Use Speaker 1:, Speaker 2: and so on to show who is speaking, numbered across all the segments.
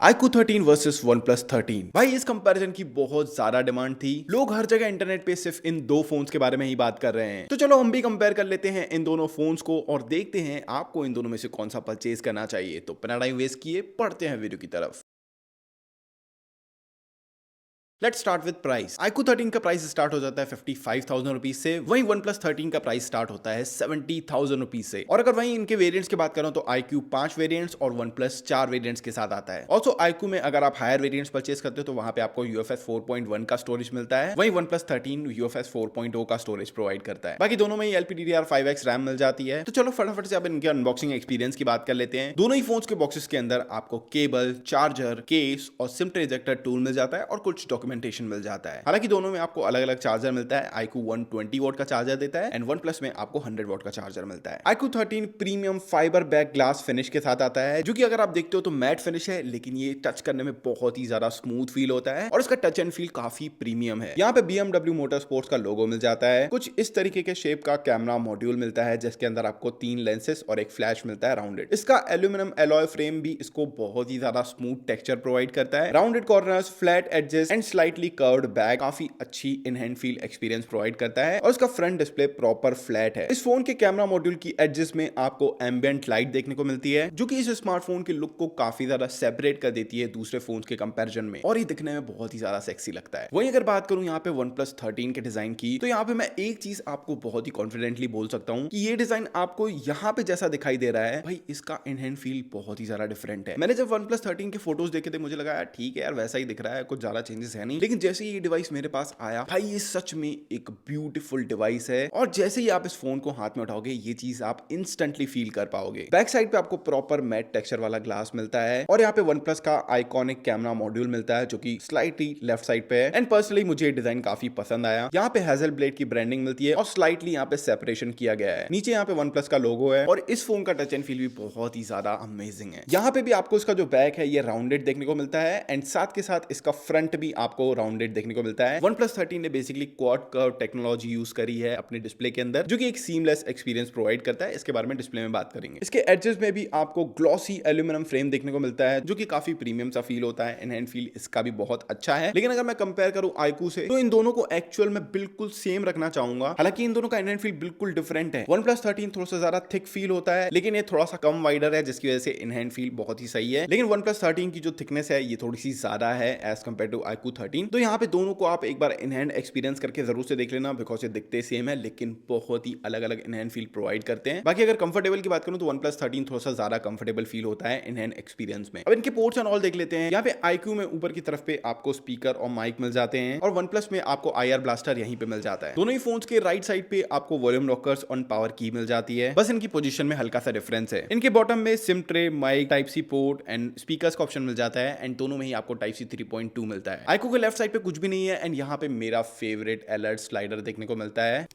Speaker 1: iQOO 13 versus OnePlus 13। भाई इस comparison की बहुत ज्यादा डिमांड थी। लोग हर जगह इंटरनेट पे सिर्फ इन दो फोन्स के बारे में ही बात कर रहे हैं। तो चलो हम भी कंपेयर कर लेते हैं इन दोनों फोन्स को और देखते हैं आपको इन दोनों में से कौन सा परचेज करना चाहिए। तो बिना टाइम वेस्ट किए पढ़ते हैं वीडियो की तरफ। Let's start with price. iQOO 13 का प्राइस स्टार्ट हो जाता है 55,000 रुपीज से, वहीं OnePlus 13 का प्राइस स्टार्ट होता है 70,000 रुपीज से। और अगर वहीं इनके वेरिएंट्स की बात करूं तो iQOO 5 वेरिएंट्स और OnePlus 4 वेरिएंट्स के साथ आता है। ऑल्सो iQOO में अगर आप हायर वेरिएंट्स परचेज करते हो तो वहां पे आपको UFS 4.1 का स्टोरेज मिलता है, वहीं OnePlus 13 UFS 4.0 का स्टोरेज प्रोवाइड करता है। बाकी दोनों में ही LPDDR5X रैम मिल जाती है। तो चलो फटाफट से अब इनके अनबॉक्सिंग एक्सपीरियंस की बात कर लेते हैं। दोनों ही फोन्स के बॉक्सेस के अंदर आपको केबल, चार्जर, केस और सिम ट्रे इजेक्टर टूल मिल जाता है और कुछ डॉक्यूमेंटेशन मिल जाता है। हालांकि दोनों में आपको अलग अलग चार्जर मिलता है। iQOO 120 वॉट का चार्जर देता है एंड OnePlus में आपको 100 वॉट का चार्जर मिलता है। iQOO 13 premium fibre back glass finish के साथ आता है, जो कि अगर आप देखते हो तो मैट फिनिश है, लेकिन ये टच करने में बहुत ही ज्यादा स्मूथ फील होता है और इसका टच एंड फील काफी प्रीमियम है। यहाँ पे BMW मोटर स्पोर्ट्स का लोगो मिल जाता है। कुछ इस तरीके के शेप का कैमरा मॉड्यूल मिलता है, जिसके अंदर आपको 3 लेंसेस और एक फ्लैश मिलता है राउंडेड। इसका एल्यूमिनियम एलॉय फ्रेम भी इसको बहुत ही ज्यादा स्मूथ टेक्सचर प्रोवाइड करता है। Rounded corners, flat edges and slightly curved back काफी अच्छी in hand feel experience provide करता है और इसका फ्रंट डिस्प्ले प्रॉपर फ्लैट है। इस फोन के कैमरा मॉड्यूल की एजेस में आपको एम्बिएंट लाइट देखने को मिलती है, जो कि इस स्मार्टफोन के लुक को काफी ज्यादा सेपरेट कर देती है दूसरे फोन्स के कंपैरिजन में, और ये दिखने में बहुत ही ज्यादा सेक्सी लगता है। वहीं अगर बात करूं यहाँ पे OnePlus 13 के डिजाइन की, तो यहाँ पे मैं एक चीज आपको बहुत ही कॉन्फिडेंटली बोल सकता हूँ कि ये डिजाइन आपको यहाँ पे जैसा दिखाई दे रहा है, भाई इसका इन हैंड फील बहुत ही ज्यादा डिफरेंट है। मैंने जब OnePlus 13 के फोटोज देखे थे मुझे लगा यार ठीक है यार, वैसा ही दिख रहा है, कुछ ज्यादा चेंजेस है नहीं। लेकिन जैसे ही ये डिवाइस मेरे पास आया, भाई ये सच में एक ब्यूटीफुल डिवाइस है और जैसे ही आप इस फोन को हाथ में उठाओगे ये चीज आप इंस्टेंटली फील कर पाओगे। बैक साइड पे आपको प्रॉपर मैट टेक्सचर वाला ग्लास मिलता है और यहाँ पे OnePlus का आइकॉनिक कैमरा मॉड्यूल मिलता है, जो कि स्लाइटली लेफ्ट साइड पे है। एंड पर्सनली मुझे ये डिजाइन काफी पसंद आया। यहाँ पे हेजल ब्लेड की ब्रांडिंग मिलती है और स्लाइटली यहाँ पे सेपरेशन किया गया है। नीचे यहाँ पे OnePlus का लोगो है और इस फोन का टच एंड फील भी बहुत ही ज्यादा अमेजिंग है। यहाँ पे भी आपको इसका जो बैक है ये राउंडेड देखने को मिलता है एंड साथ के साथ इसका फ्रंट भी आपको राउंडेड देखने को मिलता है। OnePlus 13 ने basically quad curve technology use करी है अपने डिस्प्ले के अंदर, जो कि एक सीमलेस एक्सपीरियंस प्रोवाइड करता है। इसके बारे में डिस्प्ले में बात करेंगे। इसके एजेस में भी आपको ग्लॉसी एल्यूमिनियम फ्रेम देखने को मिलता है, जो कि काफी प्रीमियम सा फील होता है। इन हैंड फील इसका भी बहुत अच्छा है। लेकिन अगर मैं कंपेयर करूं iQOO से, तो इन दोनों को एक्चुअल में बिल्कुल सेम रखना चाहूंगा। हालांकि इन दोनों का इन हैंड फील बिल्कुल डिफरेंट है। OnePlus 13 थोड़ा सा ज्यादा थिक फील होता है, लेकिन ये थोड़ा सा कम वाइडर है, जिसकी वजह से इन हैंड फील बहुत ही सही है। लेकिन OnePlus 13 की जो थिकनेस है ये थोड़ी सी ज्यादा है एज कम्पेयर टू iQOO 13। तो यहाँ पे दोनों को आप एक बार इन हैंड एक्सपीरियंस करके जरूर से देख लेना, बिकॉज ये दिखते सेम है लेकिन बहुत ही अलग अलग इन हैंड फील प्रोवाइड करते हैं। बाकी अगर कंफर्टेबल की बात करूं तो OnePlus 13 थोड़ा सा ज्यादा कंफर्टेबल फील होता है इन हैंड एक्सपीरियंस में। अब इनके पोर्ट्स एंड ऑल देख लेते हैं। यहाँ पे iQOO में ऊपर की तरफ पे आपको स्पीकर और माइक मिल जाते हैं और OnePlus में आपको IR ब्लास्टर यहीं पे मिल जाता है। दोनों ही फोन्स के राइट साइड पे आपको वॉल्यूम लॉकर्स और पावर की मिल जाती है, बस इनकी पोजीशन में हल्का सा डिफरेंस है। इनके बॉटम में SIM tray, mic, type C port and speakers का ऑप्शन मिल जाता है एंड दोनों में ही आपको टाइप सी 3.2 मिलता है। iQOO के लेफ्ट साइड पे कुछ भी नहीं है एंड यहाँ पे मेरा फेवरेट अलर्ट स्लाइडर देखने को मिलता है।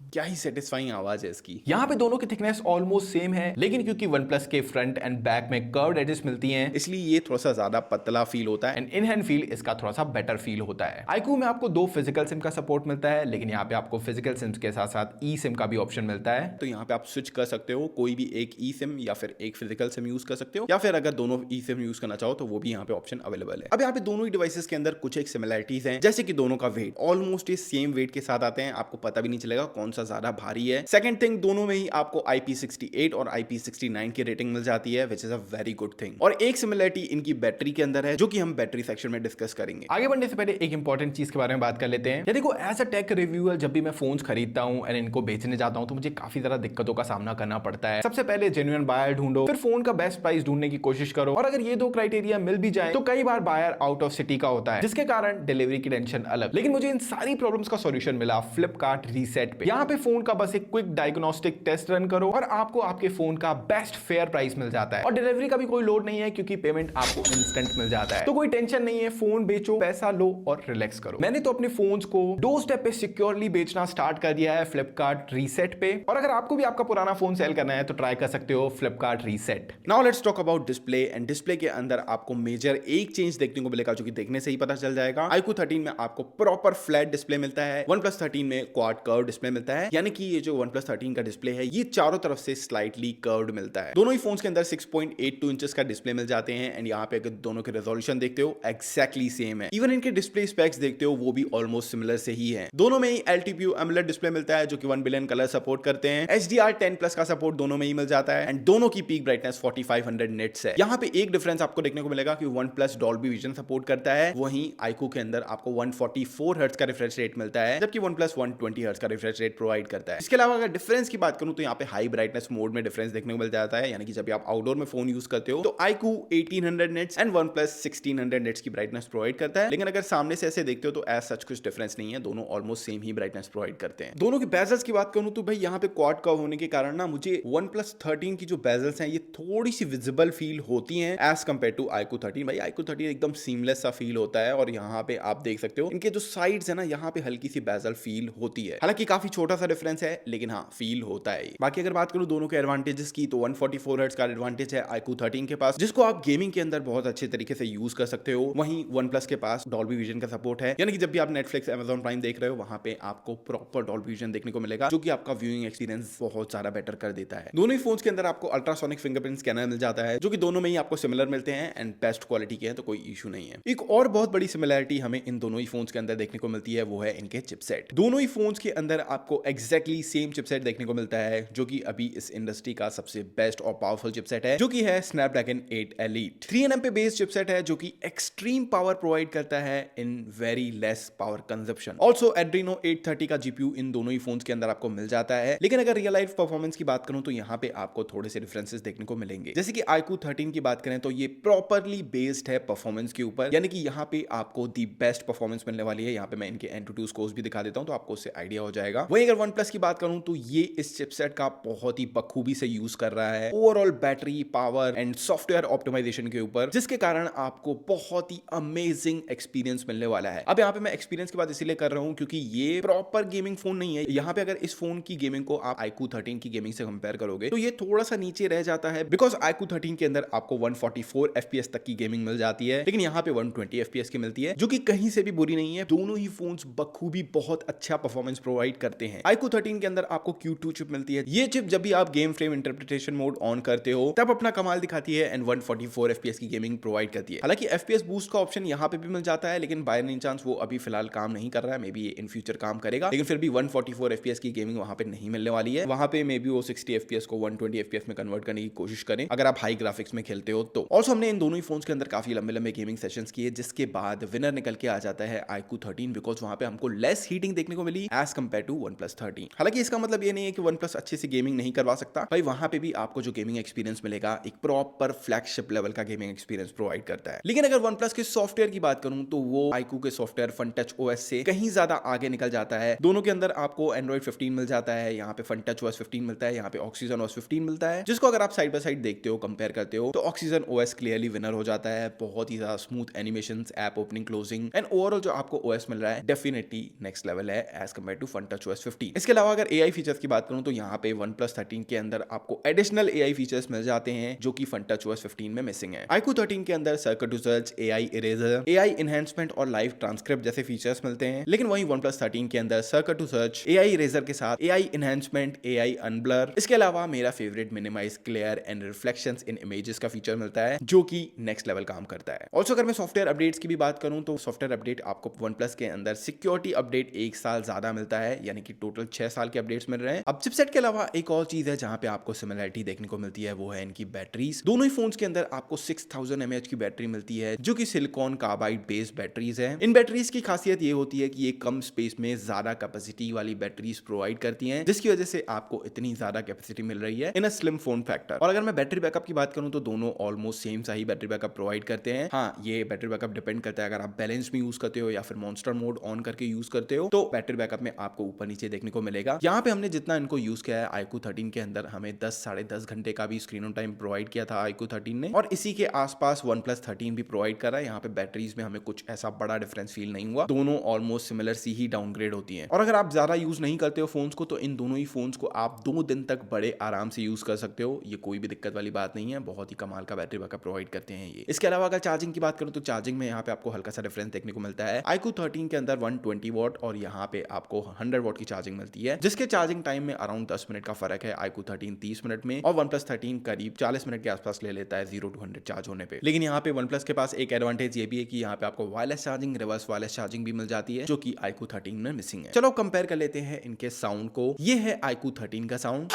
Speaker 1: क्या ही सेटिस्फाइंग आवाज है इसकी। यहाँ पे दोनों की थिकनेस ऑलमोस्ट सेम है, लेकिन क्योंकि OnePlus के फ्रंट एंड बैक में कर्व्ड एजेस मिलती हैं, इसलिए ये थोड़ा सा ज्यादा पतला फील होता है एंड इन हैंड फील इसका थोड़ा सा बेटर फील होता है। iQOO में आपको 2 फिजिकल सिम का सपोर्ट मिलता है, लेकिन यहाँ पे आपको फिजिकल सिम के साथ साथ ई सिम का भी ऑप्शन मिलता है। तो यहाँ पे आप स्विच कर सकते हो, कोई भी एक ई सिम या फिर एक फिजिकल सिम यूज कर सकते हो, या फिर अगर दोनों ई सिम यूज करना चाहो तो वो भी यहाँ पे ऑप्शन अवेलेबल है। अब यहाँ पे दोनों ही डिवाइसेस के अंदर कुछ एक सिमिलरिटीज हैं, जैसे कि दोनों का वेट ऑलमोस्ट ये सेम वेट के साथ आते हैं। आपको पता भी नहीं चलेगा कौन सा ज्यादा भारी है। सेकंड थिंग, दोनों में ही आपको IP68 और IP69 की रेटिंग मिल जाती है, which is a very good thing. और एक सिमिलरिटी इनकी बैटरी के अंदर है, जो कि हम बैटरी सेक्शन में डिस्कस करेंगे। आगे बढ़ने से पहले एक इंपॉर्टेंट चीज के बारे में बात कर लेते हैं। देखो, एज अ टेक रिव्यूअर जब भी मैं फोन्स खरीदता हूं एंड इनको बेचने जाता हूं तो मुझे काफी ज्यादा दिक्कतों का सामना करना पड़ता है। सबसे पहले जेन्युइन बायर ढूंढो, फिर फोन का बेस्ट प्राइस ढूंढने की कोशिश करो, और अगर ये 2 क्राइटेरिया मिल भी जाए तो कई बार बायर आउट ऑफ सिटी का होता है, जिसके कारण डिलीवरी की टेंशन अलग। लेकिन मुझे इन सारी प्रॉब्लम्स का सॉल्यूशन मिला फ्लिपकार्ट रीसेट पे। यहाँ पे फोन का बस एक क्विक डायग्नोस्टिक टेस्ट रन करो और आपको आपके फोन का बेस्ट फेयर प्राइस मिल जाता है, और डिलीवरी का भी कोई लोड नहीं है क्योंकि पेमेंट आपको इंस्टेंट मिल जाता है। तो कोई टेंशन नहीं है, फोन बेचो, पैसा लो और रिलैक्स करो। मैंने तो अपने फोन्स को डोर स्टेप पे सिक्योरली बेचना स्टार्ट कर दिया है फ्लिपकार्ट रीसेट पे, और अगर आपको भी आपका पुराना फोन सेल करना है तो ट्राई कर सकते हो Flipkart reset. Now let's talk about display. And display के अंदर आपको मेजर एक चेंज देखने को मिलेगा, जो कि देखने से ही पता चल जाएगा। iQOO 13 में आपको प्रॉपर फ्लैट डिस्प्ले मिलता है, OnePlus 13 में क्वाड कर्व डिस्प्ले मिलता मिलता है, यानी कि ये जो OnePlus 13 का डिस्प्ले है ये चारों तरफ से स्लाइटली कर्व्ड मिलता है। दोनों ही फोन्स के अंदर 6.82 इंचेस का डिस्प्ले मिल जाते हैं एंड यहाँ पे अगर दोनों के रेजोल्यूशन देखते हो एक्जैक्टली सेम है। इवन इनके डिस्प्ले स्पेक्स देखते हो वो भी ऑलमोस्ट सिमिलर से ही है। दोनों में ही LTPO AMOLED डिस्प्ले मिलता है जो कि 1 बिलियन कलर सपोर्ट करते हैं। HDR10+ का सपोर्ट दोनों में ही मिल जाता है एंड दोनों की पीक ब्राइटनेस 4500 निट्स है। यहाँ पे एक डिफरेंस आपको देखने को मिलेगा कि OnePlus डॉल्बी विजन सपोर्ट करता है, वहीं iQOO के अंदर आपको 144 हर्ट्ज का रिफ्रेश रेट मिलता है, जबकि OnePlus 120 हर्ट्ज का रिफ्रेश रेट प्रोवाइड करता है। इसके अलावा अगर डिफरेंस की बात करूं तो यहाँ पे हाई ब्राइटनेस मोड में डिफरेंस देखने को मिल जाता है, यानी कि जब आप आउटडोर में फोन यूज करते हो तो iQOO 1800 nits and OnePlus 1600 nits की ब्राइटनेस प्रोवाइड करता है, लेकिन अगर सामने से ऐसे देखते हो तो एज सच कुछ डिफरेंस नहीं है, दोनों ऑलमोस्ट सेम ही ब्राइटनेस प्रोवाइड करते हैं। दोनों के बेजल्स की बात करूं तो भाई यहाँ पे क्वाड कर्व होने के कारण ना मुझे OnePlus 13 की जो बेजल्स हैं ये थोड़ी सी विजिबल फील होती हैं एज कंपेयर टू iQOO 13। भाई iQOO 13 एकदम सीमलेस सा फील होता है और यहाँ पे आप देख सकते हो इनके जो साइड्स है ना यहाँ पे हल्की सी बेजल फील होती है, हालांकि काफी छोटा सा डिफरेंस है लेकिन हाँ फील होता है। बाकी अगर बात करूं दोनों के एडवांटेजेस की तो 144 हर्ट्ज का एडवांटेज है iQOO 13 के पास, जिसको आप गेमिंग के अंदर बहुत अच्छे तरीके से यूज कर सकते हो। वहीं OnePlus के पास डॉल्बी विजन का सपोर्ट है, यानी कि जब भी आप नेटफ्लिक्स Amazon प्राइम देख रहे हो वहां पे आपको प्रॉपर डॉल्बी विजन देखने को मिलेगा जो कि आपका व्यूइंग एक्सपीरियंस बहुत सारा बेटर कर देता है। दोनों ही फोन्स के अंदर आपको अल्ट्रासोनिक फिंगरप्रिंट स्कैनर मिल जाता है जो कि दोनों में ही आपको सिमिलर मिलते हैं एंड बेस्ट क्वालिटी के हैं, तो कोई इशू नहीं है। एक और बहुत बड़ी सिमिलरिटी हमें इन दोनों ही फोन्स के अंदर देखने को मिलती है वो है इनके चिपसेट। दोनों ही फोन्स के अंदर आपको एग्जैक्टली सेम चिपसेट देखने को मिलता है जो कि अभी इस इंडस्ट्री का सबसे बेस्ट और पावरफुल चिपसेट है, जो कि है Snapdragon 8 Elite 3nm पे बेस्ड चिपसेट है जो कि एक्सट्रीम पावर प्रोवाइड करता है in very less power consumption. Also Adreno 830 का GPU इन दोनों ही फोन्स के अंदर आपको मिल जाता है, लेकिन अगर रियल लाइफ परफॉर्मेंस की बात करूं तो यहाँ पे आपको थोड़े से डिफरेंसेस देखने को मिलेंगे। जैसे कि iQOO 13 की बात करें तो ये प्रॉपरली बेस्ड है परफॉर्मेंस के ऊपर, यानी कि यहाँ पे आपको दी बेस्ट परफॉर्मेंस मिलने वाली है। यहाँ पे मैं इनके Antutu स्कोर्स भी दिखा देता हूं तो आपको उससे आइडिया हो जाएगा। वहीं अगर OnePlus की बात करूं तो ये इस चिपसेट का बहुत ही बखूबी से यूज कर रहा है overall battery power and software optimisation के ऊपर, जिसके कारण आपको बहुत ही अमेजिंग एक्सपीरियंस मिलने वाला है। अब यहाँ पे मैं एक्सपीरियंस की बात इसीलिए कर रहा हूं क्योंकि ये प्रॉपर गेमिंग फोन नहीं है। यहाँ पे अगर इस फोन की गेमिंग को आप iQOO 13 की गेमिंग से कंपेयर करोगे तो ये थोड़ा सा नीचे रह जाता है, बिकॉज iQOO 13 के अंदर आपको 144 FPS तक की गेमिंग मिल जाती है, लेकिन यहाँ पे 120 FPS की मिलती है जो कि कहीं से भी बुरी नहीं है। दोनों ही फोन्स बखूबी बहुत अच्छा परफॉर्मेंस प्रोवाइड करते हैं। iQOO 13 के अंदर आपको Q2 चिप मिलती है। ये चिप जब भी आप game frame interpretation mode on करते हो तब अपना कमाल दिखाती है एंड 144 FPS की गेमिंग प्रोवाइड करती है। हालांकि FPS बूस्ट का ऑप्शन यहाँ पे भी मिल जाता है, लेकिन बाय एनी चांस वो अभी फिलहाल काम नहीं कर रहा है, मे बी इन फ्यूचर काम करेगा, लेकिन फिर भी 144 FPS की गेमिंग वहां पे नहीं मिलने वाली है। वहां पे मे बी वो 60 FPS को 120 FPS में कन्वर्ट करने की कोशिश करें अगर आप हाई ग्राफिक्स में खेलते हो तो। ऑल्सो हमने इन दोनों ही फोन्स के अंदर काफी लंबे लंबे गेमिंग सेशंस किए, जिसके बाद विनर निकल के आ जाता है iQOO 13, बिकॉज वहां पे हमको लेस हीटिंग देखने को मिली एज कंपेयर टू OnePlus 13। हालांकि इसका मतलब ये नहीं है कि OnePlus अच्छे से गेमिंग नहीं करवा सकता, भाई वहां पे भी आपको जो गेमिंग एक्सपीरियंस मिलेगा एक प्रॉपर फ्लैगशिप लेवल का गेमिंग एक्सपीरियंस प्रोवाइड करता है। लेकिन अगर OnePlus के सॉफ्टवेयर की बात करूं तो वो iQOO के सॉफ्टवेयर FunTouch OS से कहीं ज्यादा आगे निकल जाता है। दोनों के अंदर आपको Android 15 मिल जाता है, यहाँ पे FunTouch OS 15 मिलता है, यहाँ पे Oxygen OS 15 मिलता है, जिसको अगर आप साइड बाय साइड देखते हो कंपेयर करते हो तो Oxygen OS क्लियरली विनर हो जाता है। बहुत ही ज्यादा smooth animations, app opening closing and overall जो आपको OS मिल रहा है डेफिनेटली नेक्स्ट लेवल है as compare to FunTouch OS 15। इसके अलावा अगर AI फीचर्स की बात करूं तो यहाँ पे OnePlus 13 के अंदर आपको एडिशनल AI फीचर्स मिल जाते हैं जो कि FunTouch OS 15 में मिसिंग है। iQOO 13 के अंदर circle to search, AI eraser, AI enhancement और लाइव ट्रांसक्रिप्ट जैसे फीचर्स मिलते हैं, लेकिन वहीं OnePlus 13 के अंदर circle to search, AI eraser के साथ AI एनहांसमेंट, AI अनब्लर, इसके अलावा मेरा favourite minimise clear and reflections in images का फीचर मिलता है जो कि नेक्स्ट लेवल काम करता है। ऑल्सो अगर मैं सॉफ्टवेयर अपडेट्स की भी बात करूं तो सॉफ्टवेयर अपडेट आपको OnePlus के अंदर सिक्योरिटी अपडेट 1 साल ज्यादा मिलता है, यानी कि टोटल 6 साल के अपडेट्स मिल रहे हैं। अब चिपसेट के अलावा एक और चीज है जहां पे आपको सिमिलरिटी देखने को मिलती है, वो है इनकी बैटरीज। दोनों ही फोन्स के अंदर आपको 6000 mAh की बैटरी मिलती है जो कि सिलिकॉन कार्बाइड बेस्ड बैटरीज है। इन बैटरीज की खासियत ये होती है कि ये कम स्पेस में ज्यादा कैपेसिटी वाली बैटरीज प्रोवाइड करती हैं, जिसकी वजह से आपको इतनी ज्यादा कैपेसिटी मिल रही है इन अ स्लिम फोन फैक्टर। और अगर मैं बैटरी बैकअप की बात करूं तो दोनों ऑलमोस्ट सेम सा ही बैटरी बैकअप प्रोवाइड करते हैं। हाँ, ये बैटरी बैकअप डिपेंड करता है अगर आप बैलेंस में यूज करते हो या फिर मॉन्स्टर मोड ऑन करके यूज करते हो तो बैटरी बैकअप में आपको ऊपर नीचे देखने को मिलेगा। यहाँ पे हमने जितना इनको यूज किया है iQOO 13 के अंदर हमें 10-10.5 घंटे का भी स्क्रीन ऑन टाइम प्रोवाइड किया था iQOO 13 ने, और इसी के आसपास OnePlus 13 भी प्रोवाइड कर रहा है। यहाँ पे बैटरीज में हमें कुछ ऐसा बड़ा डिफरेंस फील नहीं हुआ, दोनों ऑलमोस्ट सिमिलर सी ही डाउनग्रेड होती हैं। और अगर आप ज्यादा यूज नहीं करते हो फोन्स को तो इन दोनों ही फोन्स को आप 2 दिन तक बड़े आराम से यूज कर सकते हो, ये कोई भी दिक्कत वाली बात नहीं है। बहुत ही कमाल का बैटरी बैकअप प्रोवाइड करते हैं ये। इसके अलावा अगर चार्जिंग की बात करूं तो चार्जिंग में यहाँ पे आपको हल्का सा डिफरेंस देखने को मिलता है। iQOO 13 के अंदर 120 वॉट और यहाँ पे आपको 100 वॉट की चार्जिंग मिलती है, जिसके चार्जिंग टाइम में अराउंड 10 मिनट का फर्क है iQOO 13 30 मिनट में और OnePlus 13 करीब 40 मिनट के आसपास ले लेता है 0 to 100 चार्ज होने पे। लेकिन यहाँ पे OnePlus के पास एक एडवांटेज ये भी है कि यहाँ पे आपको wireless charging, reverse wireless charging भी मिल जाती है, जो कि iQOO 13 में मिसिंग है। चलो कंपेयर कर लेते हैं इनके साउंड को। ये है iQOO 13 का साउंड।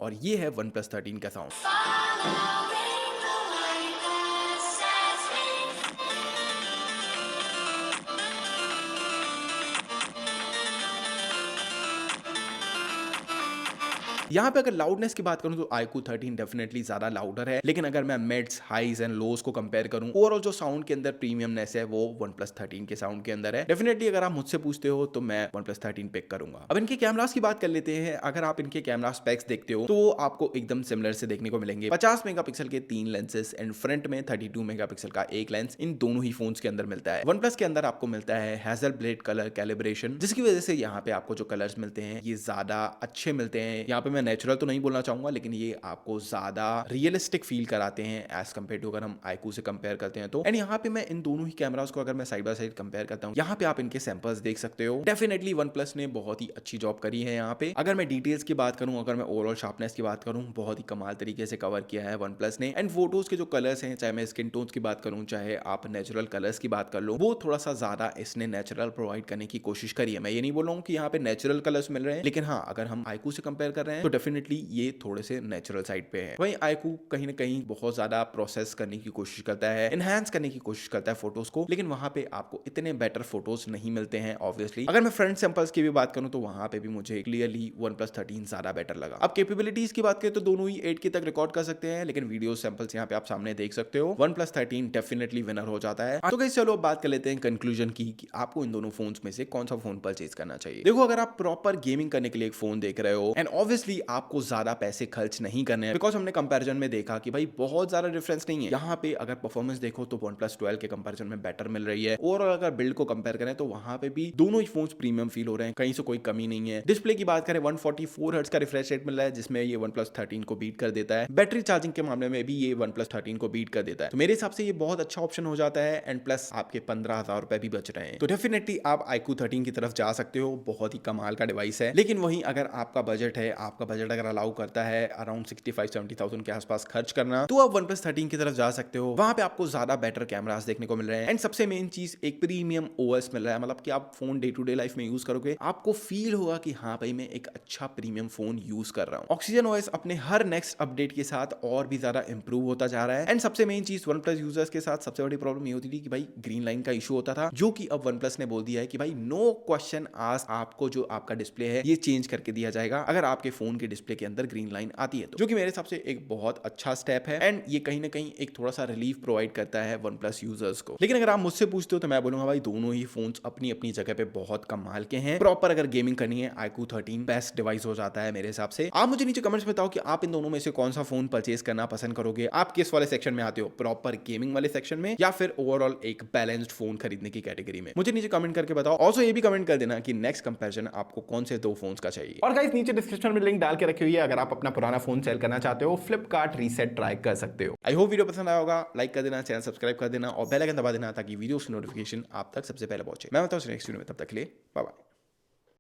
Speaker 1: और ये है OnePlus 13 का साउंड। यहाँ पे अगर लाउडनेस की बात करूं तो iQOO 13 डेफिनेटली ज्यादा लाउडर है, लेकिन अगर मैं मिड्स, हाइज एंड लोज को कंपेयर करूं, ओवरऑल जो साउंड के अंदर प्रीमियमनेस है वो OnePlus 13 के साउंड के अंदर है। डेफिनेटली अगर आप मुझसे पूछते हो तो मैं OnePlus 13 पिक करूंगा। अब इनके कैमरास की बात कर लेते हैं। अगर आप इनके कैमरा स्पेक्स देखते हो तो वो आपको एकदम सिमिलर से देखने को मिलेंगे। 50 मेगापिक्सल के 3 लेंसेज एंड फ्रंट में 32 मेगापिक्सल का एक लेंस इन दोनों ही फोन्स के अंदर मिलता है। OnePlus के अंदर आपको मिलता है हैज़लब्लेड कलर कैलिब्रेशन, जिसकी वजह से यहाँ पे आपको जो कलर्स मिलते हैं ये ज्यादा अच्छे मिलते हैं। यहाँ पे मैं नेचुरल तो नहीं बोलना चाहूंगा, लेकिन ये आपको ज्यादा रियलिस्टिक फील कराते हैं एज कंपेयर टू अगर हम iQOO से कंपेयर करते हैं तो। एंड यहाँ पे मैं इन दोनों ही कैमरास को अगर मैं साइड बाय साइड कंपेयर करता हूँ, यहाँ पे आप इनके सैंपल्स देख सकते हो। डेफिनेटली OnePlus ने बहुत ही अच्छी जॉब करी है यहाँ पे। अगर मैं डिटेल्स की बात करूँ, अगर मैं ओवरऑल शार्पनेस की बात करूँ, बहुत ही कमाल तरीके से कवर किया है OnePlus ने। एंड फोटोज के जो कलर्स हैं, चाहे मैं स्किन टोन्स की बात करूँ, चाहे आप नेचुरल कलर्स की बात कर लो, वो थोड़ा सा ज्यादा इसने नेचुरल प्रोवाइड करने की कोशिश करी है। मैं ये नहीं बोल रहा हूँ कि यहाँ पे नेचुरल कलर्स मिल रहे हैं, लेकिन हाँ, अगर हम iQOO से कंपेयर कर रहे हैं तो डेफिनेटली ये थोड़े से नेचुरल साइड पे है। वहीं iQOO कहीं ना कहीं बहुत ज्यादा प्रोसेस करने की कोशिश करता है, एनहांस करने की कोशिश करता है फोटोज को, लेकिन वहां पे आपको इतने बेटर फोटोज नहीं मिलते हैं ऑब्वियसली। अगर मैं फ्रंट सैंपल्स की भी बात करूं तो वहां पे भी मुझे क्लियरली OnePlus 13 ज्यादा बेटर लगा। अब कैपेबिलिटीज की बात करें तो दोनों ही 8K तक रिकॉर्ड कर सकते हैं, लेकिन वीडियो सैंपल्स यहाँ पे आप सामने देख सकते हो। OnePlus 13 डेफिनेटली विनर हो जाता है। तो गाइस चलो बात कर लेते हैं कंक्लूजन की कि आपको इन दोनों फोन्स में से कौन सा फोन परचेज करना चाहिए। देखो, अगर आप प्रॉपर गेमिंग करने के लिए एक फोन देख रहे हो एंड ऑब्वियसली आपको ज्यादा पैसे खर्च नहीं करने हैं, बिकॉज हमने कंपैरिजन में देखा कि भाई बहुत ज्यादा डिफरेंस नहीं है। यहाँ पे अगर परफॉर्मेंस देखो तो OnePlus 12 के कंपैरिजन में बेटर मिल रही है, और अगर बिल्ड को कंपेयर करें तो वहां पे भी दोनों ही फोन्स प्रीमियम फील हो रहे हैं, कहीं से कोई कमी नहीं है। डिस्प्ले की बात करें 144 हर्ट्ज का रिफ्रेश रेट मिल रहा है, जिसमें ये OnePlus 13 को बीट कर देता है। बैटरी चार्जिंग के मामले में भी ये OnePlus 13 को बीट कर देता है। तो मेरे हिसाब से ये बहुत अच्छा ऑप्शन हो जाता है, एंड प्लस आपके 15,000 रुपए भी बच रहे हैं। तो डेफिनेटली आप iQOO 13 की तरफ जा सकते हो, बहुत ही कमाल का डिवाइस है। लेकिन वहीं अगर आपका बजट है, आपका बजट अगर अलाउ करता है अराउंड 65-70,000 के आसपास खर्च करना, तो आप OnePlus 13 की तरफ जा सकते हो। वहां पे आपको ज्यादा बेटर कैमरास देखने को मिल रहे हैं, एंड सबसे मेन चीज एक प्रीमियम OS मिल रहा है। मतलब कि आप phone day to day life में यूज करोगे, आपको फील होगा कि हाँ भाई मैं एक अच्छा प्रीमियम फोन यूज कर रहा हूँ। ऑक्सीजन OS अपने हर नेक्स्ट अपडेट के साथ और भी ज्यादा इंप्रूव होता जा रहा है। एंड सबसे मेन चीज OnePlus यूजर्स के साथ सबसे बड़ी प्रॉब्लम ये होती थी कि भाई ग्रीन लाइन का इशू होता था, जो कि अब OnePlus ने बोल दिया है कि भाई नो क्वेश्चन आस्क्ड, आपको जो आपका डिस्प्ले है ये चेंज करके दिया जाएगा अगर आपके फोन के डिस्प्ले के अंदर ग्रीन लाइन आती है तो, जो कि मेरे हिसाब से एक बहुत अच्छा स्टेप है, एंड ये कहीं ना कहीं एक थोड़ा सा रिलीफ प्रोवाइड करता है OnePlus यूजर्स को। लेकिन अगर आप मुझसे पूछते हो तो मैं बोलूंगा भाई दोनों ही फोन्स अपनी अपनी जगह पे बहुत कमाल के हैं। प्रॉपर अगर गेमिंग करनी है iQOO 13 बेस्ट डिवाइस हो जाता है मेरे हिसाब से। आप मुझे नीचे कमेंट्स में बताओ कि आप इन दोनों में से कौन सा फोन परचेज करना पसंद करोगे। आप किस वाले सेक्शन में आते हो, प्रॉपर गेमिंग वाले सेक्शन में या फिर ओवरऑल एक बैलेंस्ड फोन खरीदने की कैटेगरी में? मुझे नीचे कमेंट करके बताओ। ऑल्सो ये भी कमेंट कर देना कि नेक्स्ट कंपैरिजन आपको कौन से दो फोन्स का चाहिए। और गाइस नीचे डिस्क्रिप्शन में लिंक डाल के रखी हुई है, अगर आप अपना पुराना फोन सेल करना चाहते हो फ्लिपकार्ट रीसेट ट्राई कर सकते हो। आई होप वीडियो पसंद आया होगा, लाइक कर देना, चैनल सब्सक्राइब कर देना और बेल आइकन दबा देना ताकि वीडियो की नोटिफिकेशन आप तक सबसे पहले पहुंचे। मैं बताऊं नेक्स्ट वीडियो में, तब तक के लिए बाय बाय।